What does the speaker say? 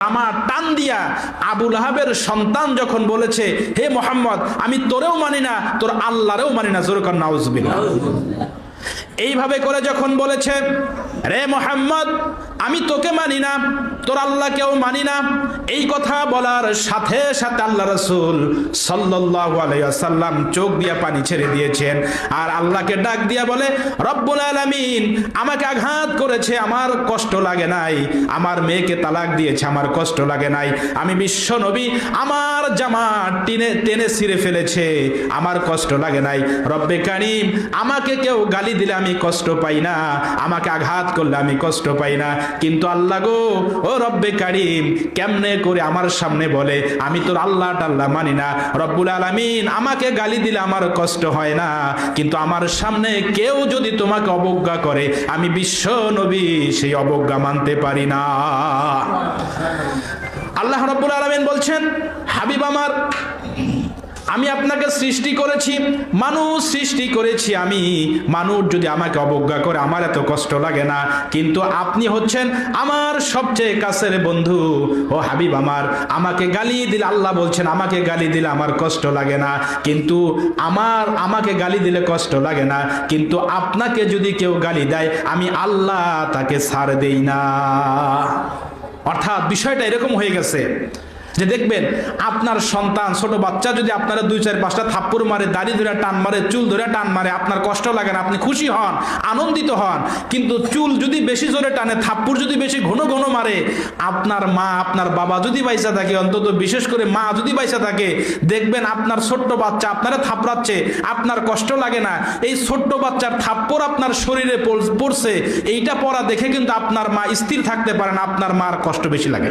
আমার টান দিয়া আবু লাহাবের সন্তান যখন বলেছে, হে মোহাম্মদ, আমি তোরেও মানি না, তোর আল্লাহরেও মানি না, জোরে কর নাউজুবিল্লাহ। এইভাবে করে যখন বলেছে, রে মোহাম্মদ, আমি তোকে মানি না, তোর আল্লাহকেও মানি না, এই কথা বলার সাথে সাথে আল্লাহ রাসূল সাল্লাল্লাহু আলাইহি ওয়াসাল্লাম চোখ দিয়ে পানি ছেড়ে দিয়েছেন আর আল্লাহকে ডাক দিয়া বলে, রব্বুল আলামিন আমাকে আঘাত করেছে, আমার কষ্ট লাগে নাই, আমার মেয়েকে তালাক দিয়েছে, আমার কষ্ট লাগে নাই, আমি বিশ্ব নবী, আমার জামা টেনে ছিঁড়ে ফেলেছে, আমার কষ্ট লাগে নাই, রব্বে কারীম আমাকে কেউ গালি দিলে আমি কষ্ট পাই না, আমাকে আঘাত করলে আমি কষ্ট পাই না, কিন্তু আল্লাহ গো, ও রব্বে কারীম, কেমনে করে আমার সামনে বলে আমি তোর আল্লাহ টাল্লাহ মানি না, রব্বুল আলামিন আমাকে গালি দিলে আমার কষ্ট হয় না, কিন্তু আমার সামনে কেউ যদি তোমাকে অবজ্ঞা করে আমি বিশ্ব নবী সেই অবজ্ঞা মানতে পারি না। আল্লাহ রাব্বুল আলামিন বলছেন, হাবিব আমার, আমি আপনাকে সৃষ্টি করেছি, মানুষ সৃষ্টি করেছি আমি, মানুষ যদি আমাকে অবজ্ঞা করে আমার এত কষ্ট লাগে না, কিন্তু আপনি হচ্ছেন আমার সবচেয়ে কাছের বন্ধু, ও হাবিব আমার, আমাকে গালি দিলে, আল্লাহ বলছেন আমাকে গালি দিলে আমার কষ্ট লাগে না, কিন্তু আমাকে গালি দিলে কষ্ট লাগে না, কিন্তু আপনাকে যদি কেউ গালি দেয় আমি আল্লাহ তাকে ছাড় দেই না। অর্থাৎ বিষয়টা এরকম হয়ে গেছে যে দেখবেন আপনার সন্তান, ছোট বাচ্চা যদি আপনারা 2-4-5টা থাপ্পড় মারে, দাড়ি ধরে টান মারে, চুল ধরে টান মারে, আপনার কষ্ট লাগে না, আপনি খুশি হন, আনন্দিত হন, কিন্তু চুল যদি বেশি জোরে টানে, থাপ্পড় যদি বেশি ঘন ঘন মারে, আপনার মা, আপনার বাবা যদি বাইসা থাকে, অন্তত বিশেষ করে মা যদি বাইসা থাকে, দেখবেন আপনার ছোট্ট বাচ্চা আপনারা থাপড়াচ্ছে, আপনার কষ্ট লাগে না, এই ছোট্ট বাচ্চার থাপ্পড় আপনার শরীরে পড়ছে, এইটা পড়া দেখে কিন্তু আপনার মা স্থির থাকতে পারে না, আপনার মার কষ্ট বেশি লাগে।